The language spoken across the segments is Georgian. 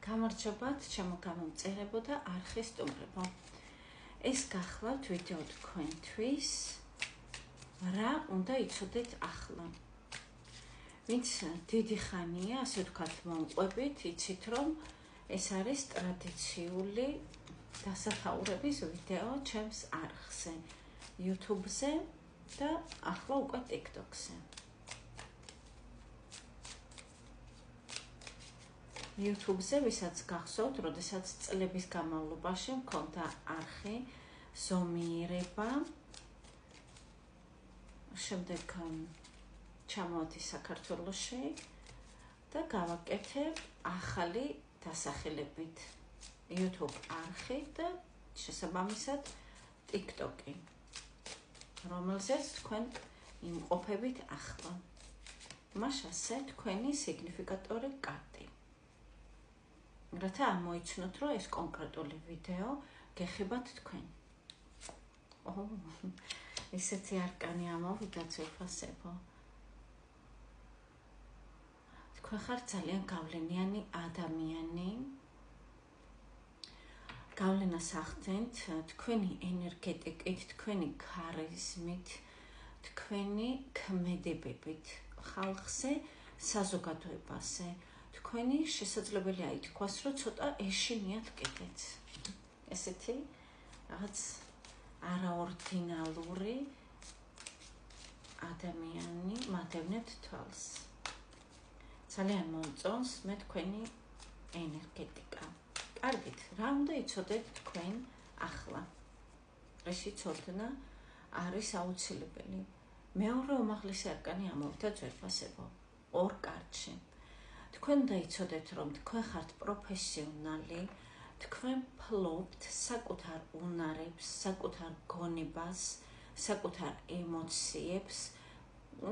გამარჯობათ, ჩემო გამომწერებო და არხის სტუმრებო. ეს გახლავთ ვიდეო თქვენთვის, რა უნდა იცოდეთ ახლა. ვინც დიდი ხანია, ასე ვთქვათ, მომყვებით, იცით რომ ეს არის ტრადიციული დასათაურების ვიდეო ჩემს არხზე, YouTube-ზე და ახლა უკვე TikTok-ზე. YouTube-ზე, ვისაც გახსოვთ, როდესაც წლების განმავლობაში მქონდა არხი ზომიერება, შემდეგ ჩამოვედი საქართველოში და გავაკეთებ ახალი დასახელებით YouTube არხი და შესაბამისად TikTok-ი, რომელზეც თქვენ იმყოფებით ახლა. მას ასე თქვენი სიგნიფიკატორი კარტი. რათა ამოიცნოთ, რომ ეს კონკრეტული ვიდეო გეხებათ თქვენ. ესეთი არკანი ამოვიდათ ვეფასებო. თქვენ ხართ ძალიან გავლენიანი ადამიანი. გავლენას ახდენთ თქვენი ენერგეტიკით, თქვენი ქარიზმით, თქვენი ქმედებებით ხალხზე, საზოგადოებაზე. თქვენი შესაძლებელია ითქვას, რომ ცოტა ეშინიათ კიდეც. ესეთი რაღაც არაორდინალური ადამიანი მადევნებთ თვალს. ძალიან მომწონს მე თქვენი ენერგეტიკა. კარგით, რა უნდა იცოდეთ თქვენ ახლა? ეს ცოდნა არის აუცილებელი. მეორე უმაღლესი არკანი ამოვიდათ ვეფასებო. ორ კარტში. თქვენ უნდა იცოდეთ, რომ თქვენ ხართ პროფესიონალი, თქვენ ფლობთ საკუთარ უნარებს, საკუთარ გონებას, საკუთარ ემოციებს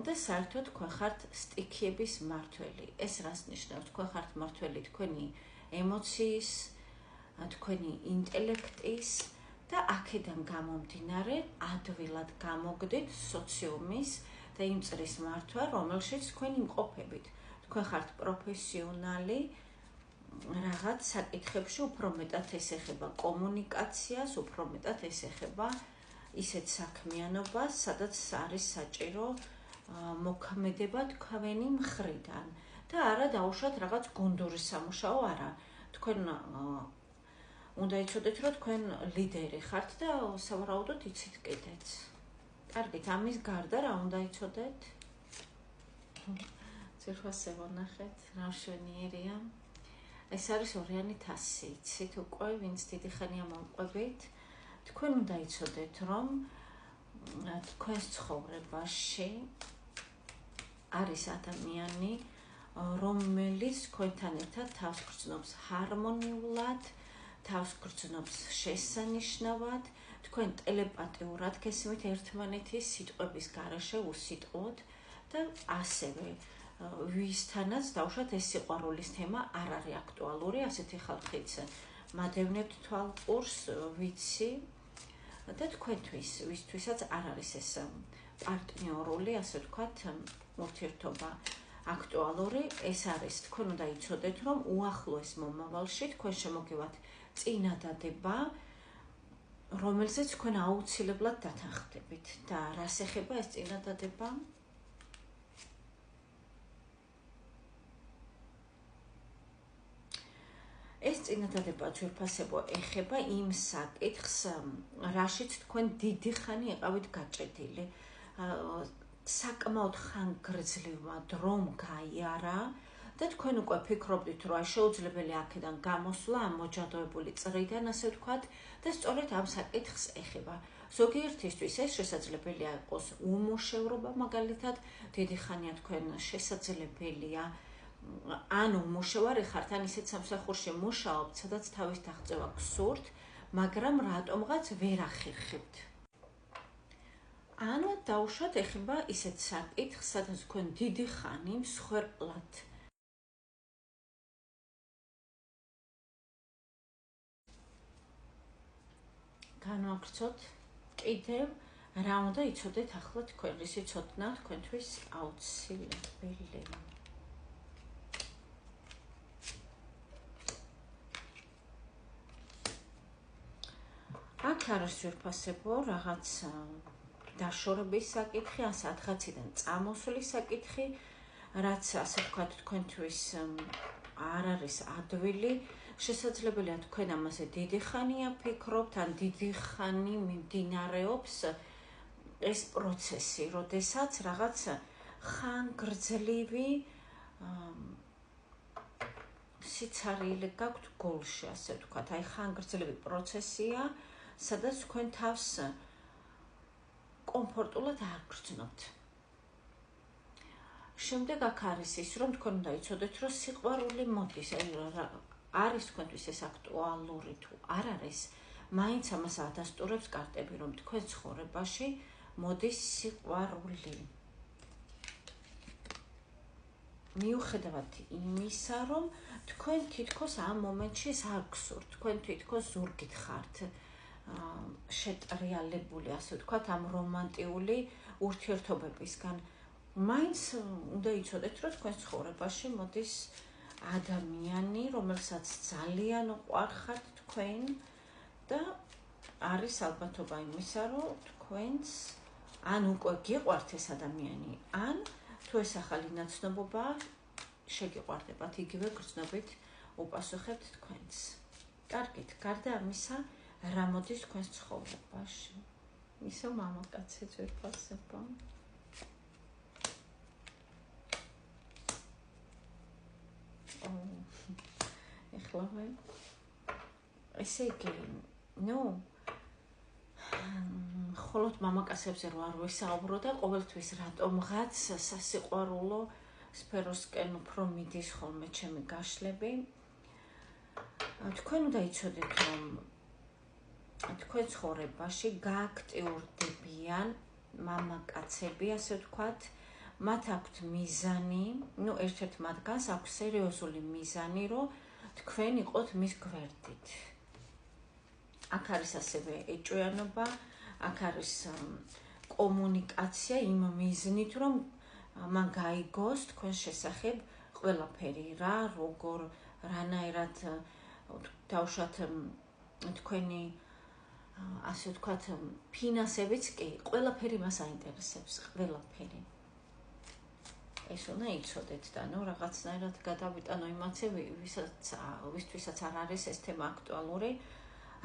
და საერთოდ თქვენ ხართ სტიქიების მმართველი. ეს რას ნიშნავს? თქვენ ხართ მმართველი თქვენი ემოციის, თქვენი ინტელექტის და აქედან გამომდინარე ადვილად გამოგდით სოციუმის და იმ წრის მართვა, რომელშიც თქვენ იმყოფებით. თქვენ ხართ პროფესიონალი, რაღაც საკითხებში უფრო მეტად ესეხება კომუნიკაციას, უფრო მეტად ესეხება ისეთ საქმიანობას, სადაც არის საჭირო მოქმედება თქვენი მხრიდან და არა დაუშვათ რაღაც გუნდური სამუშაო არა. თქვენ უნდა იცოდეთ, რომ თქვენ ლიდერი ხართ და სავარაუდოდ იცით კიდეც. კარგით, ამის გარდა რა უნდა იცოდეთ? ცირფასებო ნახეთ, რა მშვენიერია. ეს არის ორიანი თასი, იცით უკვე, ვინც დიდი ხანია მომყვებით. თქვენ უნდა იცოდეთ, რომ თქვენს ცხოვრებაში არის ადამიანი, რომელიც თქვენთან ერთად თავს გრძნობს ჰარმონიულად, თავს გრძნობს შესანიშნავად, თქვენ ტელეპათიურად გესმით ერთმანეთის სიტყვების გარეშე უსიტყვოდ და ასევე ვისთანაც დავუშვათ ეს სიყვარულის თემა არ არის აქტუალური, ასეთი ხალხიც მადევნებთ თვალყურს, ვიცი და თქვენთვის, ვისთვისაც არ არის ეს პარტნიორული, ასე ვთქვათ, ურთიერთობა აქტუალური, ეს არის, თქვენ უნდა იცოდეთ, რომ უახლოეს მომავალში თქვენ შემოგივათ წინადადება, რომელზეც თქვენ აუცილებლად დათანხმდებით და რას ეხება ეს წინადადება? ეს წინადადება ძვირფასებო ეხება იმ საკითხს, რაშიც თქვენ დიდი ხანი იყავით გაჭედილი. საკმაოდ ხანგრძლივმა დრომ გაიარა და თქვენ უკვე ფიქრობდით, რომ აი შეუძლებელია აქედან გამოსვლა ამ მოჯადოებული წრიდან, ასე ვთქვათ, და სწორედ ამ საკითხს ეხება. ზოგიერთისთვის ეს შესაძლებელია იყოს უმუშევრობა, მაგალითად, დიდი ხანია თქვენ შესაძლებელია ანუ მუშევარი ხართ, ან ისეთ სამსახურში მუშაობთ, სადაც თავის დაღწევა გსურთ, მაგრამ რატომღაც ვერ ახერხებთ. ანუ დაუშვათ ეხება ისეთ საკითხს, სადაც თქვენ დიდი ხანი მსხვერპლად განვაგრძოთ კიდევ რა უნდა იცოდეთ ახლა თქვენ, რისი ცოდნა თქვენთვის აუცილებელი. აქ არის ძვირფასებო რაღაც დაშორების საკითხი, ან სადღაციდან წამოსვლის საკითხი, რაც ასე ვთქვათ თქვენთვის არ არის ადვილი. შესაძლებელია თქვენ ამაზე დიდი ხანია ფიქრობთ, ან დიდი ხანი მიმდინარეობს ეს პროცესი, როდესაც რაღაც ხანგრძლივი სიცარიელე გაქვთ გულში, ასე ვთქვათ, აი ხანგრძლივი პროცესია, სადაც თქვენ თავს კომფორტულად არ გრძნობთ. შემდეგ აქ არის ის, რომ თქვენ უნდა იცოდეთ, რომ სიყვარული მოდის, არის თქვენთვის ეს აქტუალური თუ არ არის, მაინც ამას ადასტურებს კარტები, რომ თქვენ ცხოვრებაში მოდის სიყვარული. მიუხედავად იმისა, რომ თქვენ თითქოს ამ მომენტში არ გსურთ, თქვენ თითქოს ზურგით ხართ შეტრიალებული, ასე ვთქვათ, ამ რომანტიული ურთიერთობებისგან. მაინც უნდა იცოდეთ, რომ თქვენ ცხოვრებაში მოდის ადამიანი, რომელსაც ძალიან უყვარხართ თქვენ და არის ალბათობა იმისა, რომ თქვენს ან უკვე გიყვართ ეს ადამიანი, ან თუ ეს ახალი ნაცნობობა შეგიყვარდებათ, იგივე გრძნობით უპასუხებთ თქვენს. კარგით, გარდა ამისა, რა მოდის თქვენს ცხოვრებაში? ისო მამაკაცი ძვირფასებო. ეხლა მე ესე იგი, მხოლოდ მამაკაცებზე რო არ ვისაუბრო და ყოველთვის რატომღაც სასიყვარულო სფეროსკენ უფრო მიდის ხოლმე ჩემი გაშლები. თქვენ უნდა იცოდეთ, რომ თქვენ ცხოვრებაში გააქტიურდებიან მამაკაცები, ასე ვთქვათ, მათ აქვთ მიზანი, ერთ-ერთ მათგანს აქვს სერიოზული მიზანი, რომ თქვენ იყოთ მის გვერდით. აქ არის ასევე ეჭვიანობა, აქ არის კომუნიკაცია იმ მიზნით, რომ მან გაიგოს თქვენ შესახებ ყველაფერი, რა, როგორ, რანაირად დავუშვათ თქვენი, ასე ვთქვათ, ფინანსებიც კი, ყველაფერი მას აინტერესებს, ყველაფერი. ეს უნდა იცოდეთ და რაღაცნაირად გადავიტანო იმაცე, ვისთვისაც არ არის ეს თემა აქტუალური.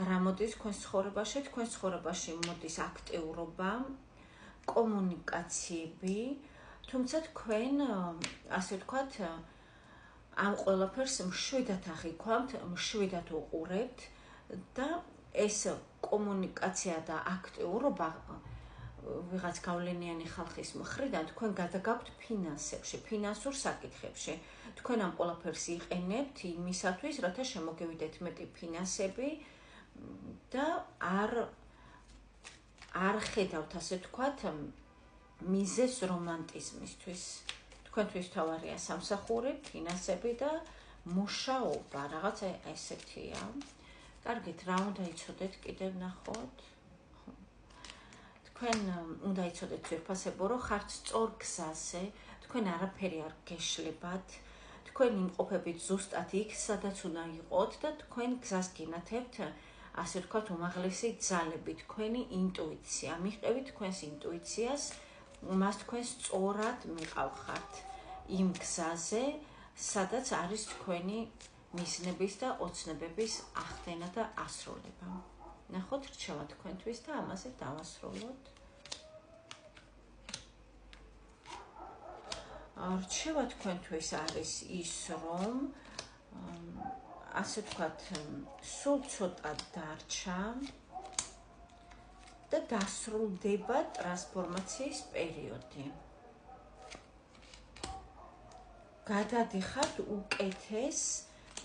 რა მოდის თქვენს ცხოვრებაში? თქვენს ცხოვრებაში მოდის აქტიურობა, კომუნიკაციები, თუმცა თქვენ, ასე ვთქვათ, ამ ყველაფერს მშვიდად აღიქვამთ, მშვიდად უყურებთ და ეს კომუნიკაცია და აქტიურობა ვიღაც გავლენიანი ხალხის მხრიდან თქვენ გადაგაქვთ ფინანსებში, ფინანსურ საკითხებში. თქვენ ამ ყველაფერს იყენებთ იმისათვის, რათა შემოგევიდეთ მეტი ფინანსები და არ ხედავთ, ასე ვთქვათ, მიზეზს რომანტიზმისთვის. თქვენთვის თავარია სამსახური, ფინანსები და მუშაობა, რაღაც ესეთია. კარგით, რა უნდა იცოდეთ კიდევ ნახოთ? თქვენ უნდა იცოდეთ ძვირფასებო, რომ ხართ სწორ გზაზე, თქვენ არაფერი არ გეშლებათ, თქვენ იმყოფებით ზუსტად იქ, სადაც უნდა იყოთ და თქვენ გზას გინათებთ, ასე ვთქვათ, უმაღლესი ძალები, თქვენი ინტუიცია. მიყევით თქვენს ინტუიციას, მას თქვენ სწორად მიყავხართ იმ გზაზე, სადაც არის თქვენი მიზნების და ოცნებების ახდენა და ასრულება. ნახოთ რჩევა თქვენთვის და ამაზე დავასრულოთ. რჩევა თქვენთვის არის ის, რომ ასე ვთქვათ, სულ ცოტა დარჩა და დასრულდება ტრანსფორმაციის პერიოდი. გადადიხართ უკეთეს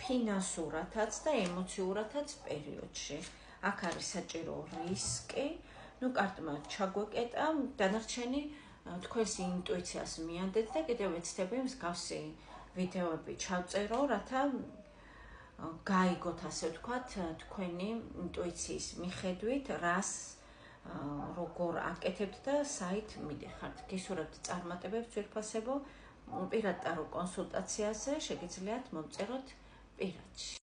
ფინანსურათაც და ემოციურათაც პერიოდში. აქ არის საჭირო რისკი, კარტმა ჩაგვეკეტა, დანარჩენი თქვენს ინტუიციას მიანდეთ და კიდევ ეცდები მსგავსი ვიდეოები ჩავწერო, რათა გაიგოთ, ასე ვთქვათ, თქვენი ინტუიციის მიხედვით, რას როგორ აკეთებთ და საით მიდიხართ. გისურვებთ წარმატებებს ძვირფასებო, პირად ტარო კონსულტაციაზე შეგიძლიათ მომწეროთ პირადში.